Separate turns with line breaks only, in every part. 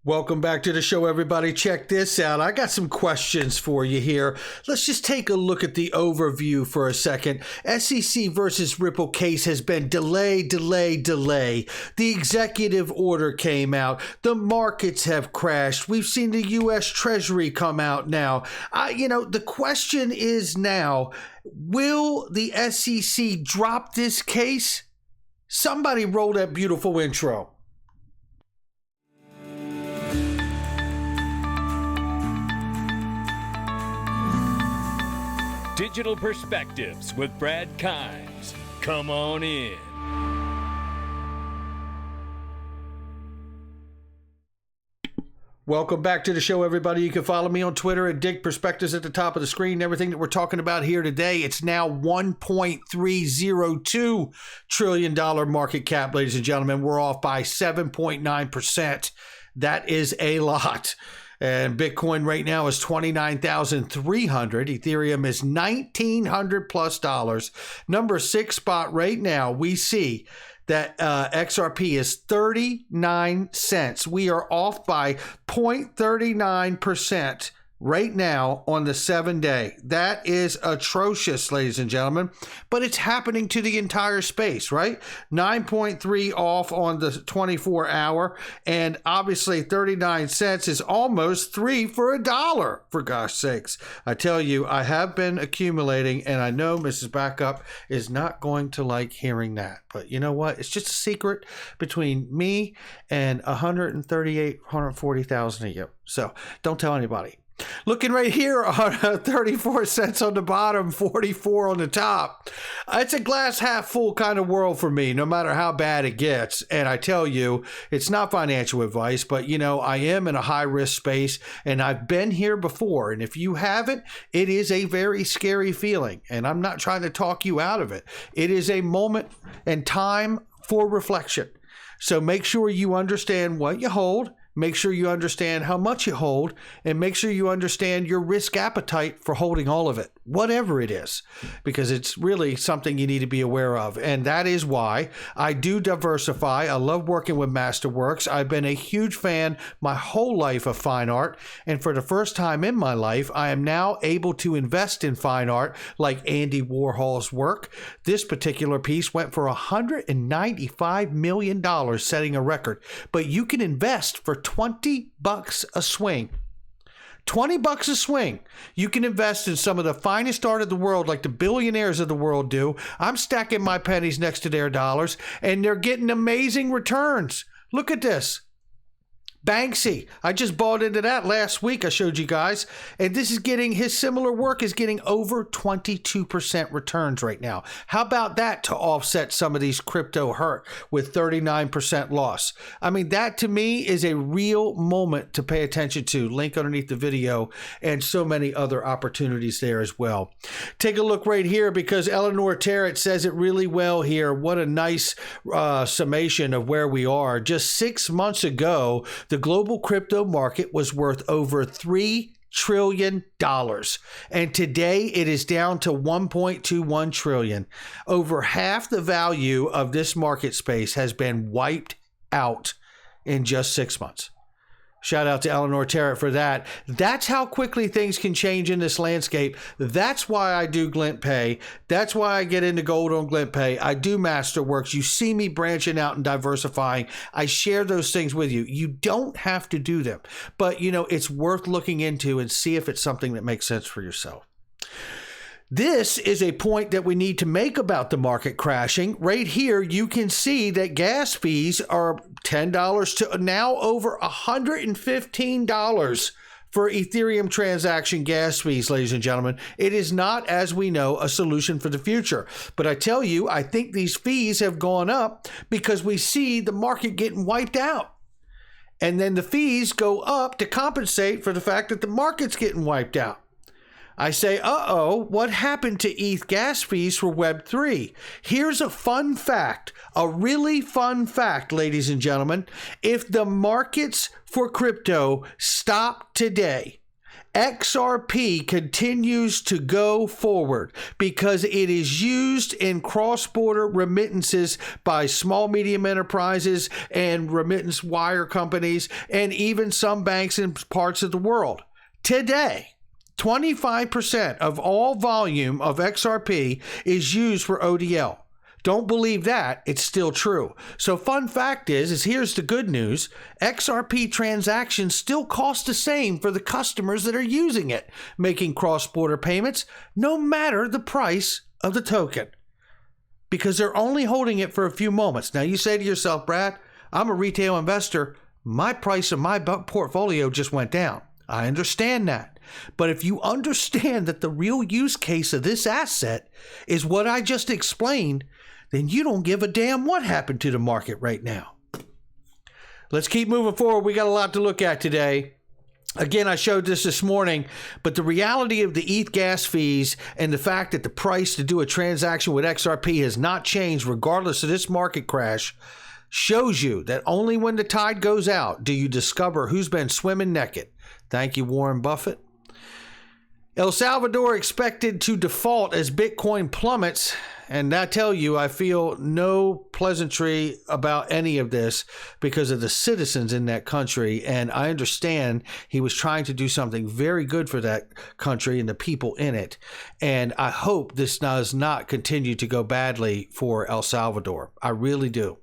Welcome back to the show, everybody. Check this out. I got some questions for you here. Let's just take a look at the overview for a second. SEC versus Ripple case has been delay. The executive order came out. The markets have crashed. We've seen the U.S. Treasury come out now. The question is now, will the SEC drop this case? Somebody roll that beautiful intro.
Digital Perspectives with Brad Kimes. Come on in.
Welcome back to the show, everybody. You can follow me on Twitter at Dig Perspectives at the top of the screen. Everything that we're talking about here today, it's now $1.302 trillion market cap, ladies and gentlemen. We're off by 7.9%. That is a lot. And Bitcoin right now is $29,300. Ethereum is $1,900 plus dollars. Number 6 spot right now, we see that XRP is 39 cents. We are off by 0.39% right now on the 7-day. That is atrocious, ladies and gentlemen. But it's happening to the entire space, right? 9.3 off on the 24-hour. And obviously 39 cents is almost 3 for $1, for gosh sakes. I tell you, I have been accumulating, and I know Mrs. Backup is not going to like hearing that. But you know what? It's just a secret between me and 140,000 of you. So don't tell anybody. Looking right here on 34 cents on the bottom, 44 on the top. It's a glass half full kind of world for me, no matter how bad it gets. And I tell you, it's not financial advice, but I am in a high risk space and I've been here before. And if you haven't, it is a very scary feeling. And I'm not trying to talk you out of it. It is a moment and time for reflection. So make sure you understand what you hold. Make sure you understand how much you hold, and make sure you understand your risk appetite for holding all of it, whatever it is, because it's really something you need to be aware of. And that is why I do diversify. I love working with Masterworks. I've been a huge fan my whole life of fine art. And for the first time in my life, I am now able to invest in fine art like Andy Warhol's work. This particular piece went for $195 million, setting a record. But you can invest for $20 a swing. $20 a swing. You can invest in some of the finest art of the world, like the billionaires of the world do. I'm stacking my pennies next to their dollars, and they're getting amazing returns. Look at this. Banksy. I just bought into that last week. I showed you guys. And this is getting, his similar work is getting over 22% returns right now. How about that to offset some of these crypto hurt with 39% loss? I mean, that to me is a real moment to pay attention to. Link underneath the video and so many other opportunities there as well. Take a look right here because Eleanor Terrett says it really well here. What a nice summation of where we are. Just 6 months ago, the global crypto market was worth over $3 trillion. And today it is down to 1.21 trillion. Over half the value of this market space has been wiped out in just 6 months. Shout out to Eleanor Terrett for that. That's how quickly things can change in this landscape. That's why I do Glint Pay. That's why I get into gold on Glint Pay. I do Masterworks. You see me branching out and diversifying. I share those things with you. You don't have to do them, but it's worth looking into and see if it's something that makes sense for yourself. This is a point that we need to make about the market crashing. Right here, you can see that gas fees are $10 to now over $115 for Ethereum transaction gas fees, ladies and gentlemen. It is not, as we know, a solution for the future. But I tell you, I think these fees have gone up because we see the market getting wiped out. And then the fees go up to compensate for the fact that the market's getting wiped out. I say, what happened to ETH gas fees for Web3? Here's a fun fact, a really fun fact, ladies and gentlemen. If the markets for crypto stop today XRP continues to go forward because it is used in cross-border remittances by small, medium enterprises and remittance wire companies and even some banks in parts of the world. Today, 25% of all volume of XRP is used for ODL. Don't believe that, it's still true. So fun fact is here's the good news. XRP transactions still cost the same for the customers that are using it, making cross-border payments, no matter the price of the token, because they're only holding it for a few moments. Now you say to yourself, Brad, I'm a retail investor. My price of my portfolio just went down. I understand that. But if you understand that the real use case of this asset is what I just explained, then you don't give a damn what happened to the market right now. Let's keep moving forward. We got a lot to look at today. Again, I showed this morning, but the reality of the ETH gas fees and the fact that the price to do a transaction with XRP has not changed regardless of this market crash shows you that only when the tide goes out do you discover who's been swimming naked. Thank you, Warren Buffett. El Salvador expected to default as Bitcoin plummets. And I tell you, I feel no pleasantry about any of this because of the citizens in that country. And I understand he was trying to do something very good for that country and the people in it. And I hope this does not continue to go badly for El Salvador. I really do.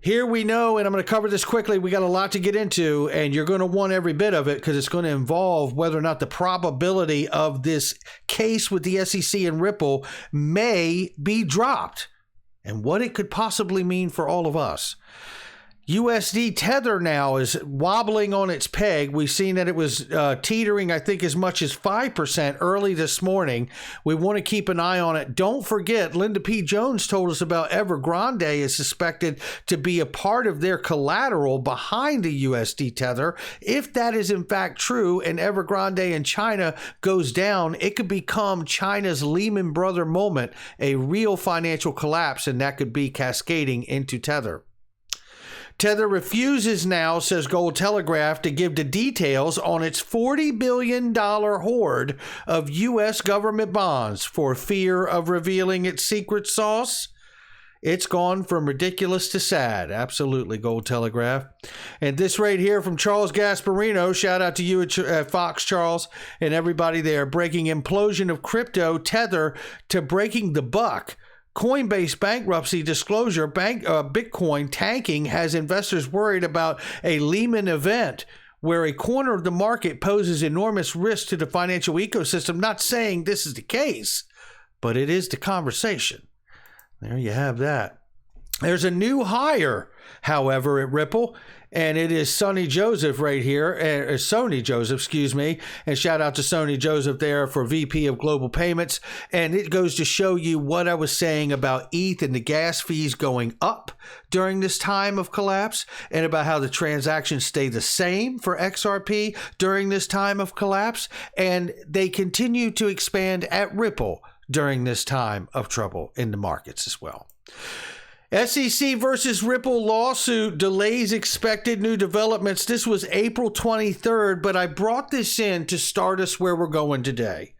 Here we know, and I'm going to cover this quickly, we got a lot to get into, and you're going to want every bit of it because it's going to involve whether or not the probability of this case with the SEC and Ripple may be dropped and what it could possibly mean for all of us. USD Tether now is wobbling on its peg. We've seen that it was teetering, I think, as much as 5% early this morning. We want to keep an eye on it. Don't forget, Linda P. Jones told us about Evergrande is suspected to be a part of their collateral behind the USD Tether. If that is in fact true and Evergrande in China goes down, it could become China's Lehman Brothers moment, a real financial collapse, and that could be cascading into Tether. Tether refuses now, says Gold Telegraph, to give the details on its $40 billion hoard of U.S. government bonds for fear of revealing its secret sauce. It's gone from ridiculous to sad. Absolutely, Gold Telegraph. And this right here from Charles Gasparino. Shout out to you at Fox, Charles, and everybody there. Breaking implosion of crypto, Tether to breaking the buck. Coinbase bankruptcy disclosure, Bitcoin tanking has investors worried about a Lehman event where a corner of the market poses enormous risk to the financial ecosystem. Not saying this is the case, but it is the conversation. There you have that. There's a new hire, however, at Ripple, and it is Sonny Joseph right here, Sony Joseph, excuse me, and shout out to Sony Joseph there for VP of Global Payments. And it goes to show you what I was saying about ETH and the gas fees going up during this time of collapse, and about how the transactions stay the same for XRP during this time of collapse, and they continue to expand at Ripple during this time of trouble in the markets as well. SEC versus Ripple lawsuit delays expected new developments. This was April 23rd, but I brought this in to start us where we're going today.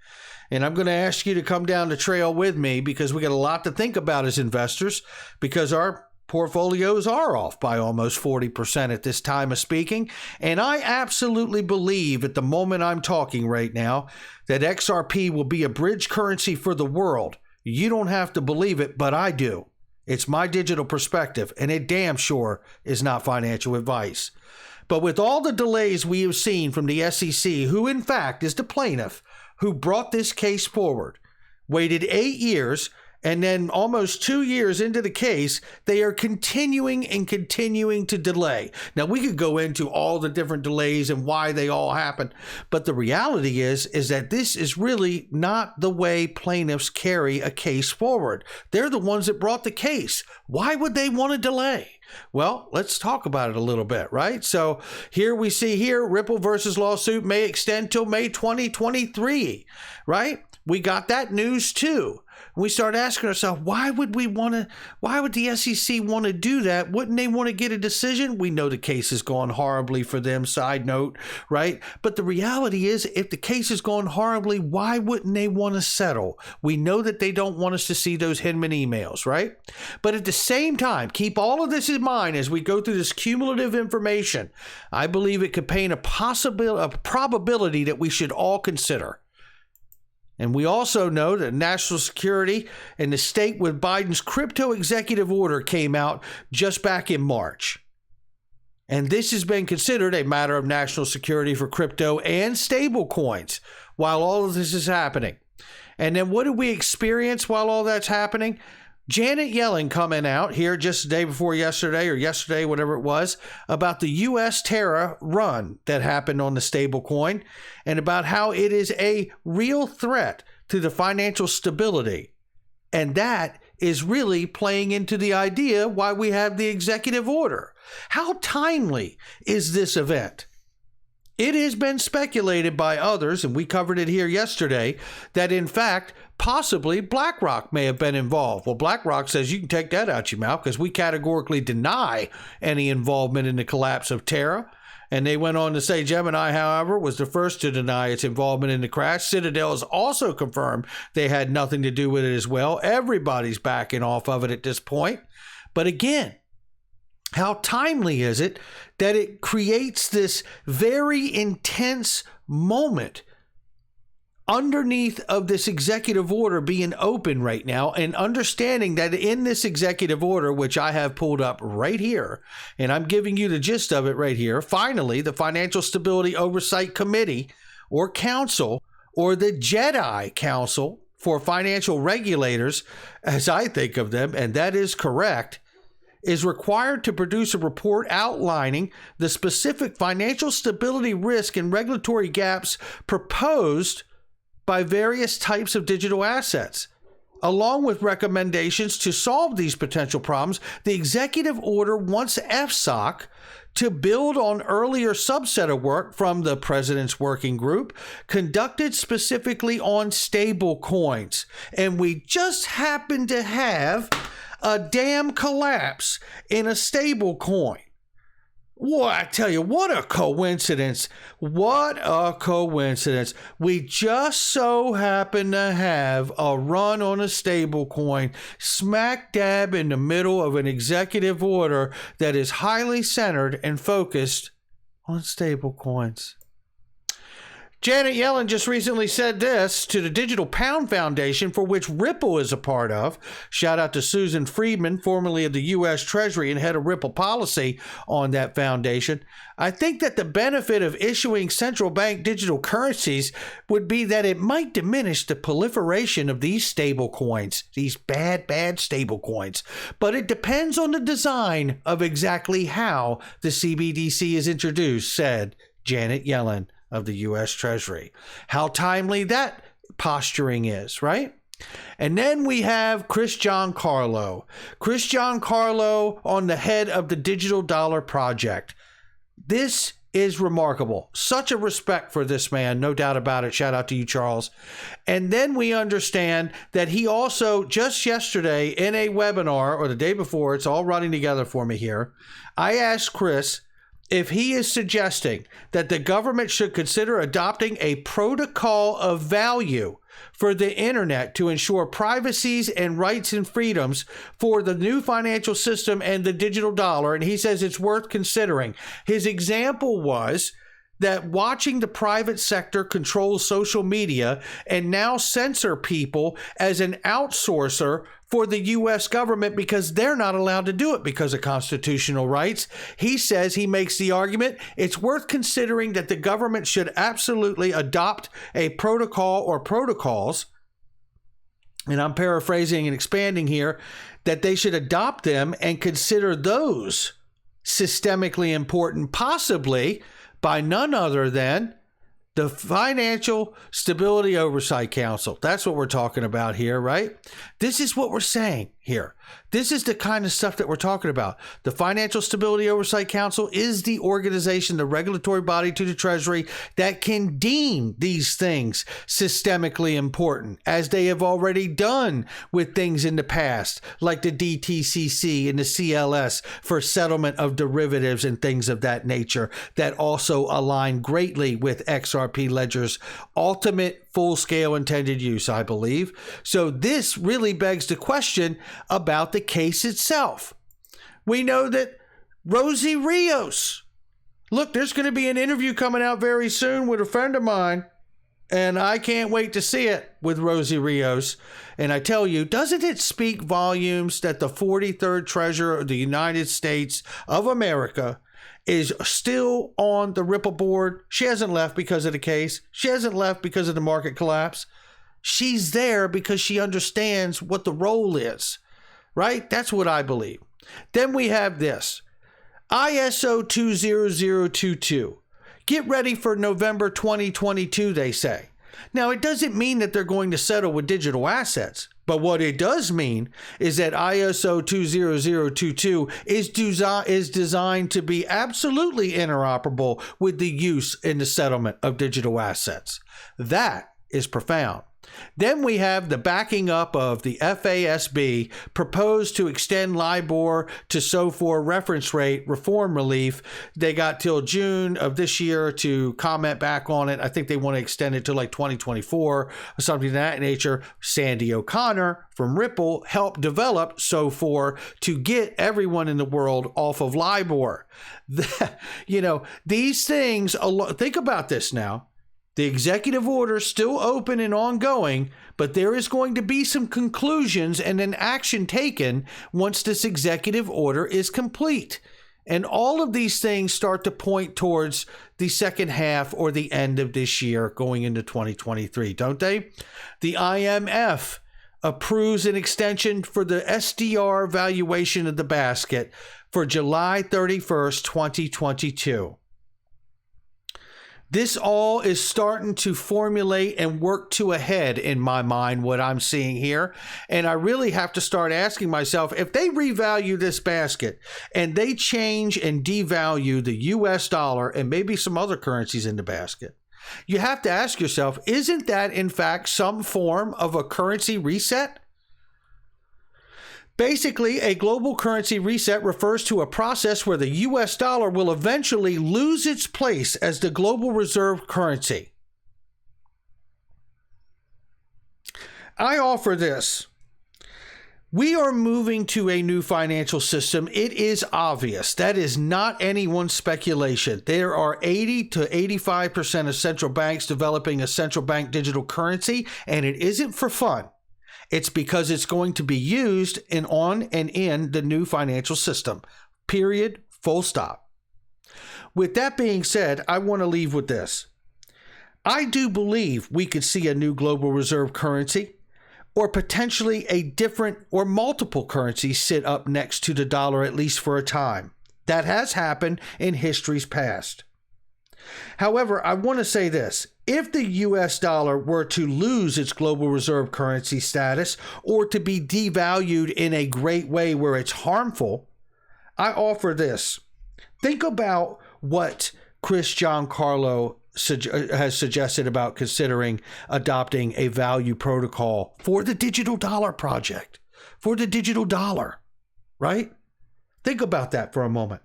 And I'm going to ask you to come down the trail with me because we got a lot to think about as investors because our portfolios are off by almost 40% at this time of speaking. And I absolutely believe at the moment I'm talking right now that XRP will be a bridge currency for the world. You don't have to believe it, but I do. It's my digital perspective, and it damn sure is not financial advice. But with all the delays we have seen from the SEC, who in fact is the plaintiff who brought this case forward, waited 8 years, and then almost 2 years into the case, they are continuing to delay. Now, we could go into all the different delays and why they all happen, but the reality is that this is really not the way plaintiffs carry a case forward. They're the ones that brought the case. Why would they want to delay? Well, let's talk about it a little bit, right? So here we see Ripple versus lawsuit may extend till May 2023, right? we got that news too. We start asking ourselves, why would the SEC want to do that? Wouldn't they want to get a decision? We know the case has gone horribly for them, side note, right? But the reality is, if the case has gone horribly, why wouldn't they want to settle? We know that they don't want us to see those Hinman emails, right? But at the same time, keep all of this in mind as we go through this cumulative information. I believe it could paint a probability that we should all consider. And we also know that national security and the state with Biden's crypto executive order came out just back in March. And this has been considered a matter of national security for crypto and stable coins while all of this is happening. And then what do we experience while all that's happening? Janet Yellen coming out here just the day before yesterday or yesterday, whatever it was, about the U.S. Terra run that happened on the stable coin and about how it is a real threat to the financial stability. And that is really playing into the idea why we have the executive order. How timely is this event? It has been speculated by others, and we covered it here yesterday, that in fact, possibly BlackRock may have been involved. Well, BlackRock says you can take that out your mouth because we categorically deny any involvement in the collapse of Terra. And they went on to say Gemini, however, was the first to deny its involvement in the crash. Citadel has also confirmed they had nothing to do with it as well. Everybody's backing off of it at this point. But again, how timely is it that it creates this very intense moment underneath of this executive order being open right now, and understanding that in this executive order, which I have pulled up right here, and I'm giving you the gist of it right here, finally, the Financial Stability Oversight Committee or Council, or the JEDI Council for Financial Regulators, as I think of them, and that is correct, is required to produce a report outlining the specific financial stability risk and regulatory gaps proposed by various types of digital assets. Along with recommendations to solve these potential problems, the executive order wants FSOC to build on earlier subset of work from the President's Working Group conducted specifically on stable coins. And we just happen to have a damn collapse in a stable coin. Well, I tell you, what a coincidence. What a coincidence. We just so happen to have a run on a stable coin smack dab in the middle of an executive order that is highly centered and focused on stable coins. Janet Yellen just recently said this to the Digital Pound Foundation, for which Ripple is a part of. Shout out to Susan Friedman, formerly of the U.S. Treasury and head of Ripple policy on that foundation. I think that the benefit of issuing central bank digital currencies would be that it might diminish the proliferation of these stable coins, these bad stable coins. But it depends on the design of exactly how the CBDC is introduced, said Janet Yellen of the U.S. Treasury. How timely that posturing is, right? And then we have Chris Giancarlo. Chris Giancarlo on the head of the Digital Dollar Project. This is remarkable. Such a respect for this man, no doubt about it. Shout out to you, Charles. And then we understand that he also, just yesterday in a webinar, or the day before, it's all running together for me here, I asked Chris if he is suggesting that the government should consider adopting a protocol of value for the internet to ensure privacies and rights and freedoms for the new financial system and the digital dollar. And he says it's worth considering. His example was that watching the private sector control social media and now censor people as an outsourcer for the U.S. government because they're not allowed to do it because of constitutional rights. He says, he makes the argument, it's worth considering that the government should absolutely adopt a protocol or protocols, and I'm paraphrasing and expanding here, that they should adopt them and consider those systemically important, possibly by none other than the Financial Stability Oversight Council. That's what we're talking about here, right? This is what we're saying. here. This is the kind of stuff that we're talking about. The Financial Stability Oversight Council is the organization, the regulatory body to the Treasury that can deem these things systemically important, as they have already done with things in the past, like the DTCC and the CLS for settlement of derivatives and things of that nature that also align greatly with XRP Ledger's ultimate full-scale intended use, I believe. So this really begs the question about the case itself. We know that Rosie Rios, look, there's going to be an interview coming out very soon with a friend of mine, and I can't wait to see it with Rosie Rios. And I tell you, doesn't it speak volumes that the 43rd Treasurer of the United States of America is still on the Ripple board? She hasn't left because of the case. She hasn't left because of the market collapse. She's there because she understands what the role is, right? That's what I believe. Then we have this, ISO 20022. Get ready for November 2022, they say. Now, it doesn't mean that they're going to settle with digital assets, but what it does mean is that ISO 20022 is designed to be absolutely interoperable with the use in the settlement of digital assets. That is profound. Then we have the backing up of the FASB proposed to extend LIBOR to SOFR reference rate reform relief. They got till June of this year to comment back on it. I think they want to extend it to like 2024 or something of that nature. Sandy O'Connor from Ripple helped develop SOFR to get everyone in the world off of LIBOR. These things, think about this now. The executive order is still open and ongoing, but there is going to be some conclusions and an action taken once this executive order is complete. And all of these things start to point towards the second half or the end of this year going into 2023, don't they? The IMF approves an extension for the SDR valuation of the basket for July 31st, 2022. This all is starting to formulate and work to a head in my mind, what I'm seeing here. And I really have to start asking myself, if they revalue this basket and they change and devalue the US dollar and maybe some other currencies in the basket, you have to ask yourself, isn't that in fact some form of a currency reset? Basically, a global currency reset refers to a process where the US dollar will eventually lose its place as the global reserve currency. I offer this. We are moving to a new financial system. It is obvious. That is not anyone's speculation. There are 80 to 85% of central banks developing a central bank digital currency, and it isn't for fun. It's because it's going to be used on and in the new financial system. Period. Full stop. With that being said, I want to leave with this. I do believe we could see a new global reserve currency, or potentially a different or multiple currencies sit up next to the dollar, at least for a time. That has happened in history's past. However, I want to say this. If the US dollar were to lose its global reserve currency status or to be devalued in a great way where it's harmful, I offer this. Think about what Chris Giancarlo has suggested about considering adopting a value protocol for the digital dollar project, for the digital dollar, right? Think about that for a moment.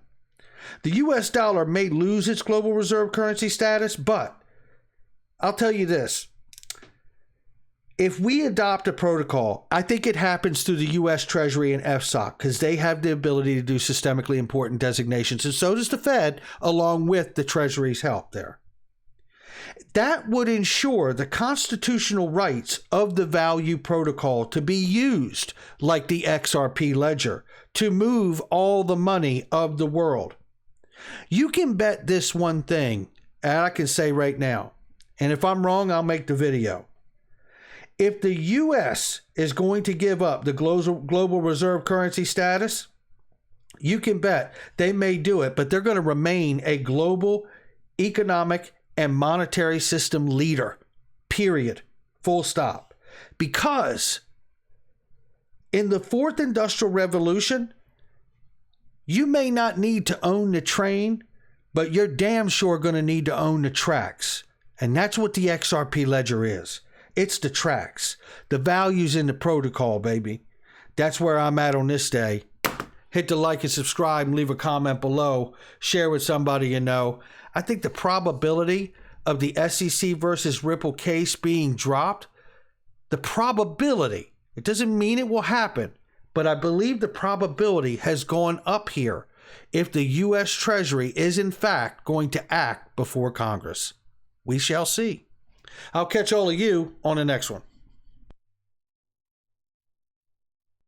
The US dollar may lose its global reserve currency status, but I'll tell you this. If we adopt a protocol, I think it happens through the U.S. Treasury and FSOC because they have the ability to do systemically important designations, and so does the Fed, along with the Treasury's help there. That would ensure the constitutional rights of the value protocol to be used, like the XRP ledger, to move all the money of the world. You can bet this one thing, and I can say right now, and if I'm wrong, I'll make the video. If the U.S. is going to give up the global reserve currency status, you can bet they may do it, but they're going to remain a global economic and monetary system leader, period, full stop. Because In the fourth industrial revolution, you may not need to own the train, but you're damn sure going to need to own the tracks. And that's what the XRP ledger is. It's the tracks. The value's in the protocol, baby. That's where I'm at on this day. Hit the like and subscribe and leave a comment below. Share with somebody you know. I think the probability of the SEC versus Ripple case being dropped, the probability, it doesn't mean it will happen, but I believe the probability has gone up here if the U.S. Treasury is in fact going to act before Congress. We shall see. I'll catch all of you on the next one.